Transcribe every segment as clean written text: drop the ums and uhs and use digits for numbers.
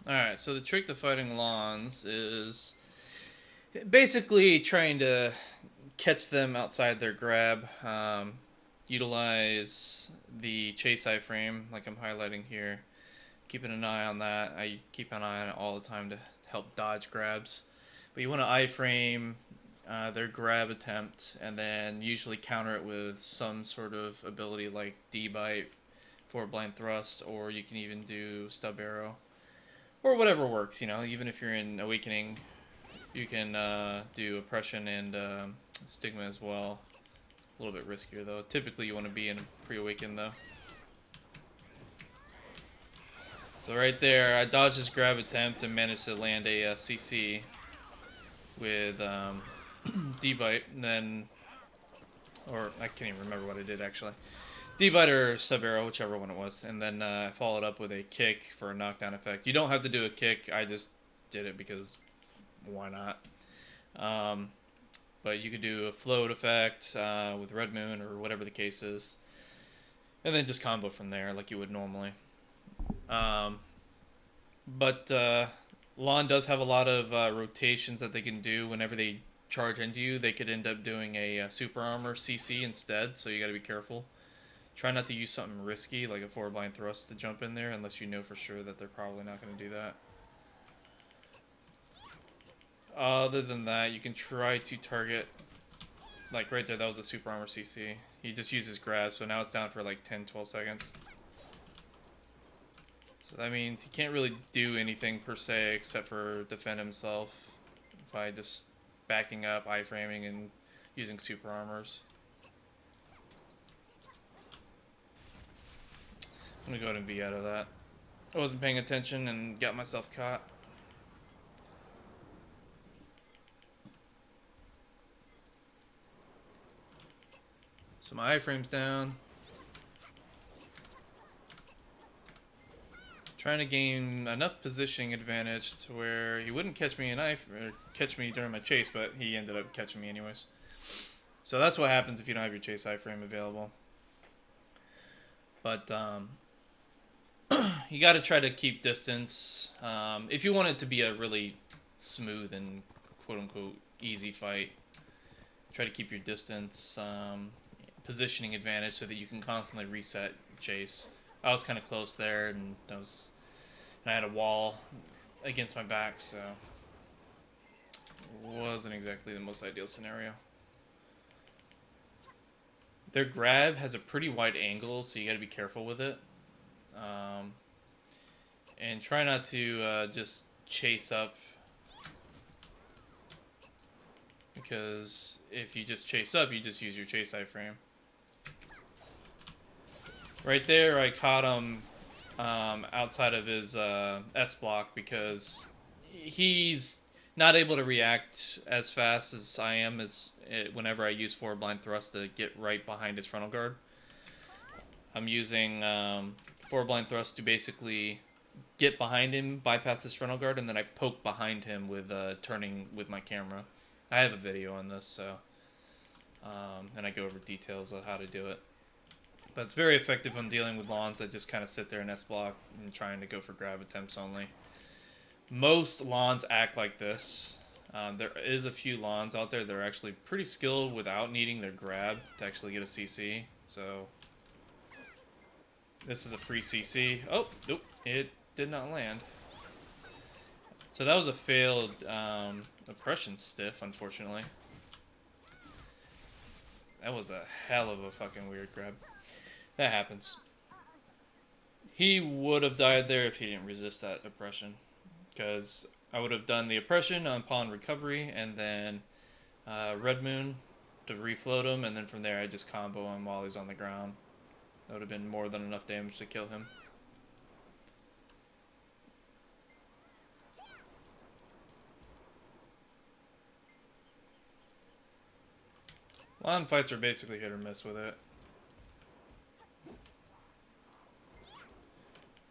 Alright, so the trick to fighting Lawns is basically trying to catch them outside their grab. Utilize the chase iframe, like I'm highlighting here. Keeping an eye on that. I keep an eye on it all the time to help dodge grabs. But you want to iframe their grab attempt and then usually counter it with some sort of ability like D-bite, forward blind thrust, or you can even do stub arrow. Or whatever works, you know, even if you're in Awakening, you can do Oppression and Stigma as well. A little bit riskier though. Typically you want to be in pre-Awaken though. So right there, I dodged his grab attempt and managed to land a CC with D-bite, and then, or I can't even remember what I did actually. D-bite or sub arrow, whichever one it was, and then I followed up with a kick for a knockdown effect. You don't have to do a kick. I just did it because why not? But you could do a float effect with Red Moon or whatever the case is, and then just combo from there like you would normally. Um, but Lahn does have a lot of rotations that they can do whenever they charge into you. They could end up doing a super armor CC instead, so you got to be careful. Try not to use something risky like a forward blind thrust to jump in there unless you know for sure that they're probably not going to do that. Other than that, you can try to target, like right there, that was a super armor CC. He just uses grab, so now it's down for like 10-12 seconds. So that means he can't really do anything per se except for defend himself by just backing up, iframing, and using super armors. I'm gonna go ahead and V out of that. I wasn't paying attention and got myself caught. So my iframe's down. Trying to gain enough positioning advantage to where he wouldn't catch me or catch me during my chase, but he ended up catching me anyways. So that's what happens if you don't have your chase iframe available. But you got to try to keep distance. If you want it to be a really smooth and quote-unquote easy fight, try to keep your distance, positioning advantage so that you can constantly reset chase. I was kind of close there, and I had a wall against my back, so it wasn't exactly the most ideal scenario. Their grab has a pretty wide angle, so you got to be careful with it. And try not to just chase up, because if you just chase up, you just use your chase iframe. Right there, I caught him outside of his S block because he's not able to react as fast as I am whenever I use forward blind thrust to get right behind his frontal guard. I'm using forward blind thrust to basically get behind him, bypass his frontal guard, and then I poke behind him with turning with my camera. I have a video on this, so and I go over details of how to do it. But it's very effective when dealing with Lawns that just kind of sit there in S block and trying to go for grab attempts only. Most Lawns act like this. There is a few Lawns out there that are actually pretty skilled without needing their grab to actually get a CC. So this is a free CC. Oh, nope, it did not land. So that was a failed oppression stiff, unfortunately. That was a hell of a fucking weird grab. That happens. He would have died there if he didn't resist that oppression. Because I would have done the oppression upon recovery, and then Red Moon to refloat him, and then from there I just combo him while he's on the ground. That would have been more than enough damage to kill him. Lahn fights are basically hit or miss with it.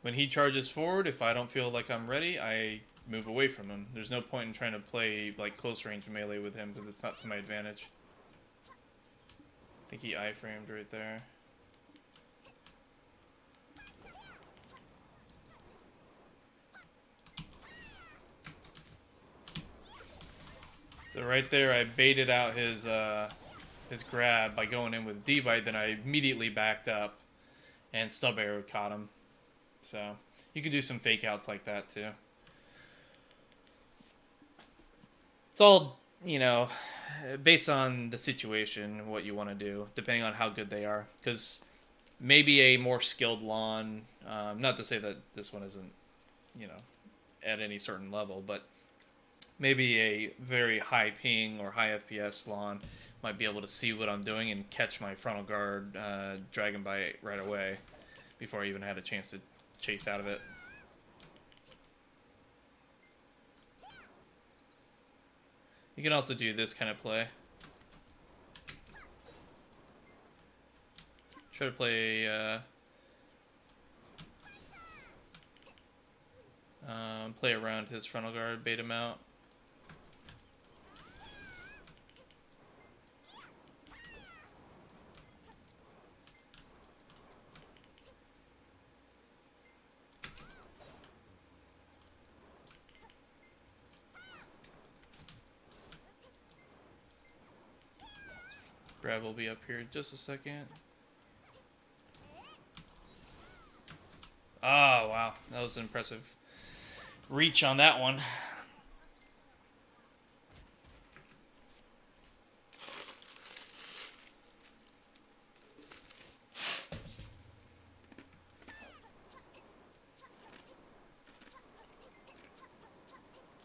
When he charges forward, if I don't feel like I'm ready, I move away from him. There's no point in trying to play like close range melee with him because it's not to my advantage. I think he iframed right there. So right there, I baited out his grab by going in with D-Bite, then I immediately backed up, and Stub Arrow caught him. So you can do some fake outs like that too. It's all, based on the situation, what you want to do, depending on how good they are. Because maybe a more skilled Lahn, not to say that this one isn't, you know, at any certain level, but maybe a very high ping or high FPS Lahn might be able to see what I'm doing and catch my frontal guard Dragon Bite right away before I even had a chance to chase out of it. You can also do this kind of play. Try to play around his frontal guard, bait him out. Grab will be up here in just a second. Oh, wow. That was an impressive reach on that one.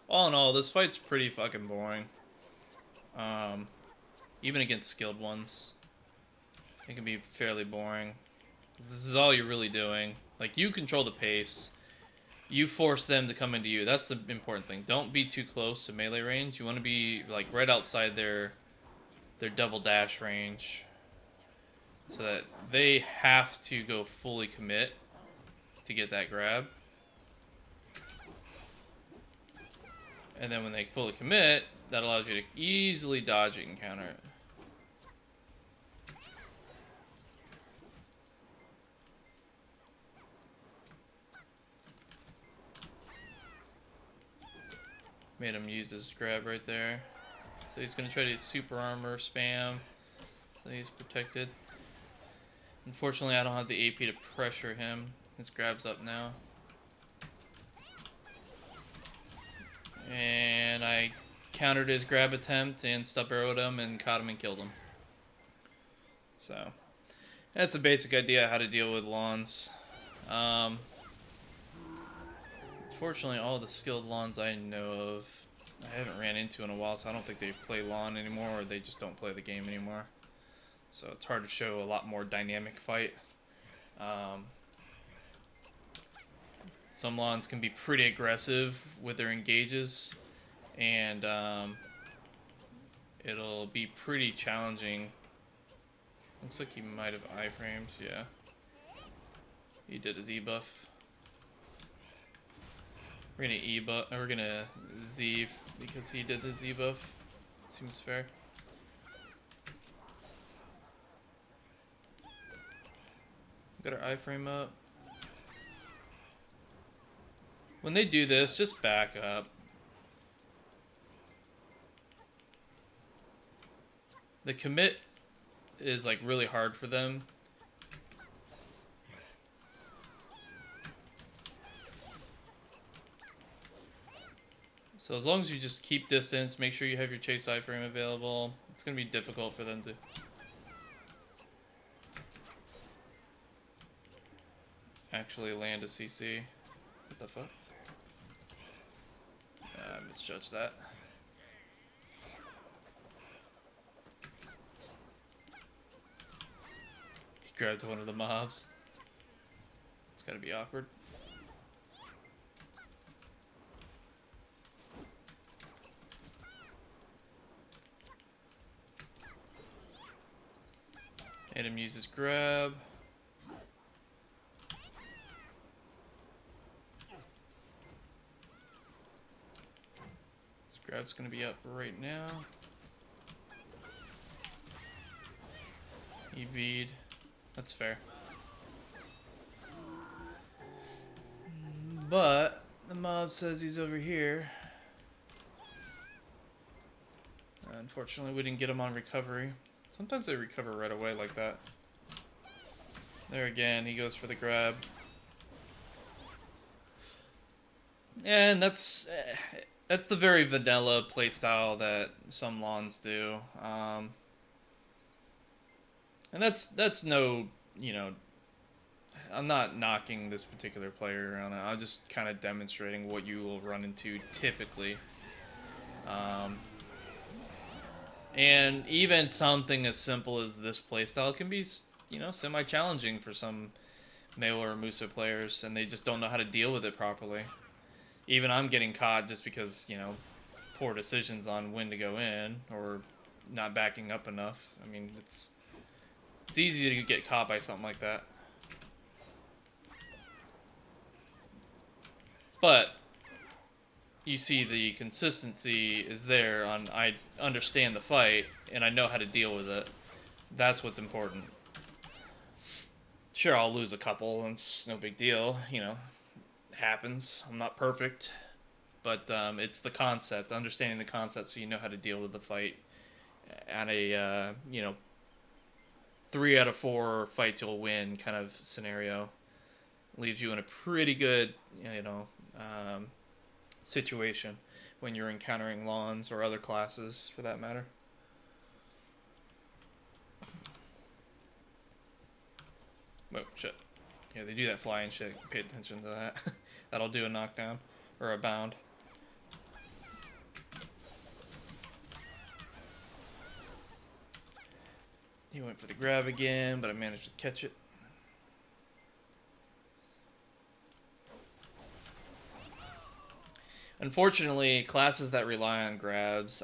All in all, this fight's pretty fucking boring. Even against skilled ones, it can be fairly boring. This is all you're really doing. Like, you control the pace. You force them to come into you. That's the important thing. Don't be too close to melee range. You want to be, like, right outside their double dash range. So that they have to go fully commit to get that grab. And then when they fully commit, that allows you to easily dodge it and counter it. Made him use his grab right there. So he's going to try to super armor spam. So he's protected. Unfortunately, I don't have the AP to pressure him. His grab's up now. And I countered his grab attempt and stub arrowed him and caught him and killed him. So that's the basic idea how to deal with Lahns. Unfortunately, all the skilled Lahns I know of, I haven't ran into in a while, so I don't think they play Lahn anymore, or they just don't play the game anymore. So it's hard to show a lot more dynamic fight. Some Lahns can be pretty aggressive with their engages, and it'll be pretty challenging. Looks like he might have iframed, yeah. He did his E-buff. We're gonna E-buff, we're gonna Z because he did the Z-buff. Seems fair. Got our iframe up. When they do this, just back up. The commit is like really hard for them. So as long as you just keep distance, make sure you have your chase iframe available, it's going to be difficult for them to... actually land a CC. What the fuck? I misjudged that. He grabbed one of the mobs. It's gotta be awkward. Made him use his grab. His grab's gonna be up right now. EV'd. That's fair. But the mob says he's over here. Unfortunately, we didn't get him on recovery. Sometimes they recover right away like that. There again, he goes for the grab. And that's the very vanilla playstyle that some lawns do. And that's no, you know, I'm not knocking this particular player on it. I'm just kind of demonstrating what you will run into typically. And even something as simple as this playstyle can be, you know, semi-challenging for some Maehwa or Musa players, and they just don't know how to deal with it properly. Even I'm getting caught just because, you know, poor decisions on when to go in or not backing up enough. I mean, it's easy to get caught by something like that. But you see the consistency is there on I understand the fight and I know how to deal with it. That's what's important. Sure, I'll lose a couple, and it's no big deal, you know, it happens. I'm not perfect, but it's the concept, understanding the concept so you know how to deal with the fight at a, you know, 3 out of 4 fights you'll win kind of scenario. Leaves you in a pretty good, you know, situation when you're encountering lawns or other classes for that matter. Oh, shit. Yeah, they do that flying shit. Pay attention to that. That'll do a knockdown. Or a bound. He went for the grab again, but I managed to catch it. Unfortunately, classes that rely on grabs,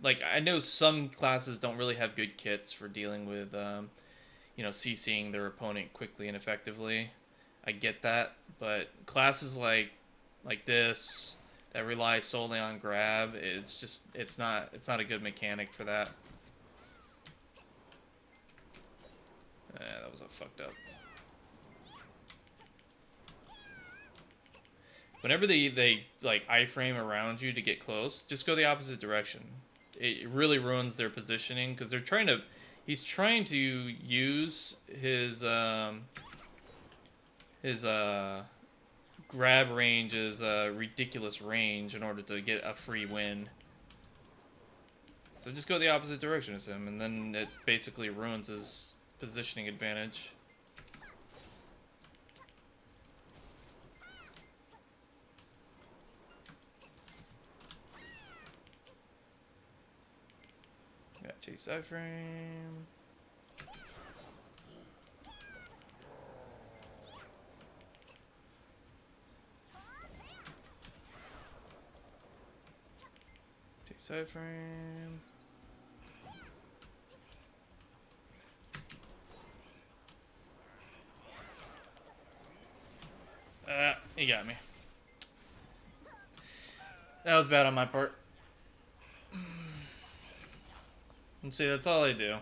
I know some classes don't really have good kits for dealing with, you know, CCing their opponent quickly and effectively. I get that, but classes like this that rely solely on grab, it's not a good mechanic for that. That was a fucked up. Whenever they like iframe around you to get close, just go the opposite direction. It really ruins their positioning because they're trying to. He's trying to use his grab range as a ridiculous range in order to get a free win. So just go the opposite direction as him, and then it basically ruins his positioning advantage. Got chase iframe. Chase iframe. He got me. That was bad on my part. And see, that's all I do.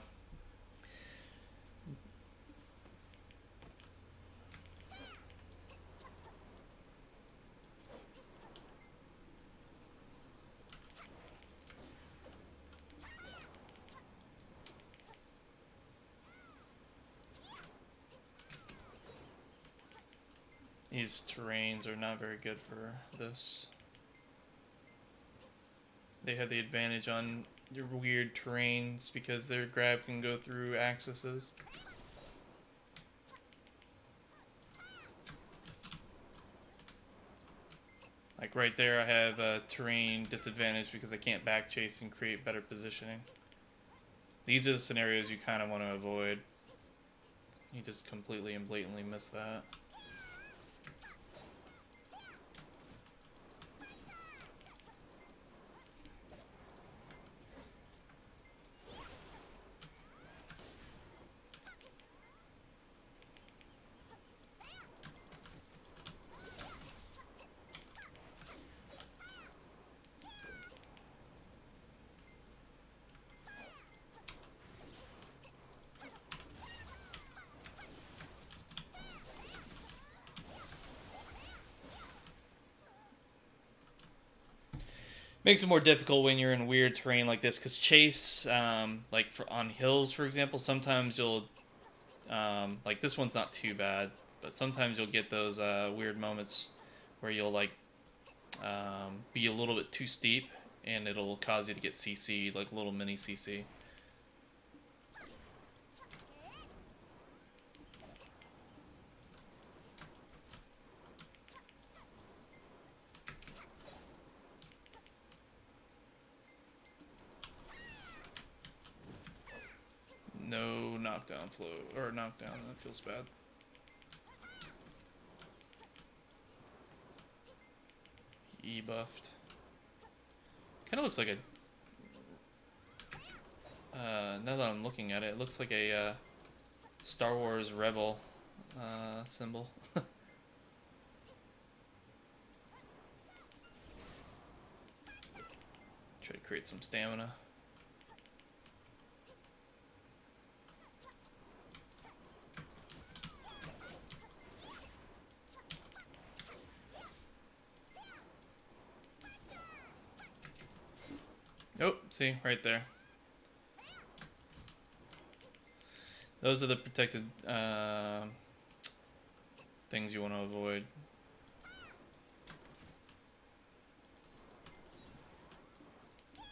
These terrains are not very good for this. They have the advantage on your weird terrains because their grab can go through axes. Like right there I have a terrain disadvantage because I can't back chase and create better positioning. These are the scenarios you kind of want to avoid. You just completely and blatantly miss that. Makes it more difficult when you're in weird terrain like this, because chase, like on hills, for example, sometimes you'll, like this one's not too bad, but sometimes you'll get those weird moments where you'll like be a little bit too steep, and it'll cause you to get CC'd, like a little mini CC. No knockdown flow, or knockdown, that feels bad. E buffed. Kind of looks like a, now that I'm looking at it, it looks like a Star Wars Rebel symbol. Try to create some stamina. Oh, see, right there. Those are the protected things you want to avoid. I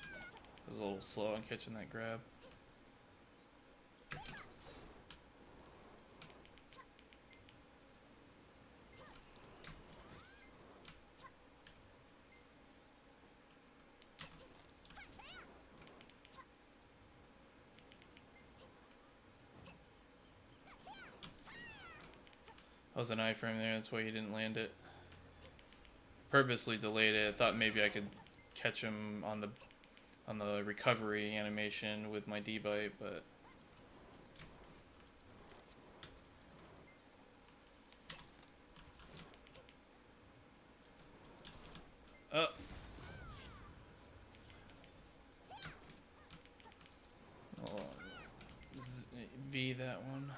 was a little slow on catching that grab. That was an iframe there, that's why he didn't land it. Purposely delayed it. I thought maybe I could catch him on the recovery animation with my D-bite, but oh. Hold on. V that one.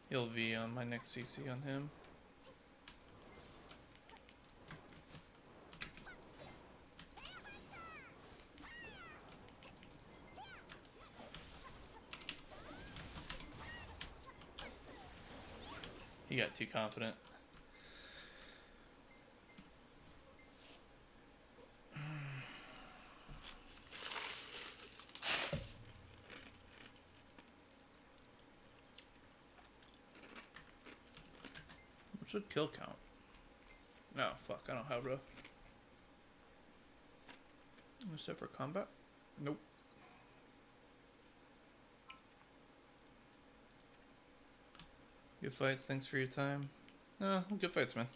He'll V on my next CC on him. He got too confident. What's a kill count? No, fuck, I don't have rough. Except for combat? Nope. Good fights, thanks for your time. No, good fights, man.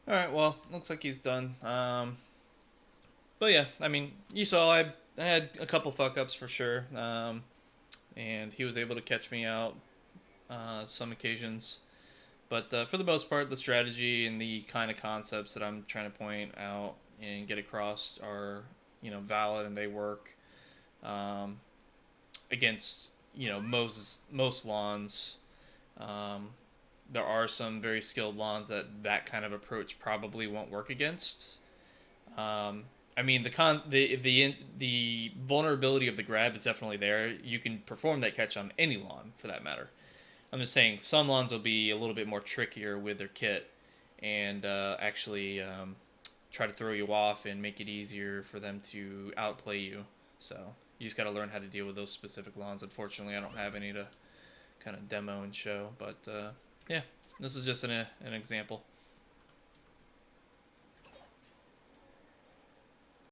Alright, well, looks like he's done. But yeah, I mean, you saw I had a couple fuck ups for sure. And he was able to catch me out some occasions. But for the most part, the strategy and the kind of concepts that I'm trying to point out and get across are, valid, and they work against, most lawns. Um, there are some very skilled lawns that kind of approach probably won't work against. I mean, the vulnerability of the grab is definitely there. You can perform that catch on any lawn, for that matter. I'm just saying some lawns will be a little bit more trickier with their kit, and actually try to throw you off and make it easier for them to outplay you. So you just got to learn how to deal with those specific lawns. Unfortunately, I don't have any to kind of demo and show, but yeah, this is just an example.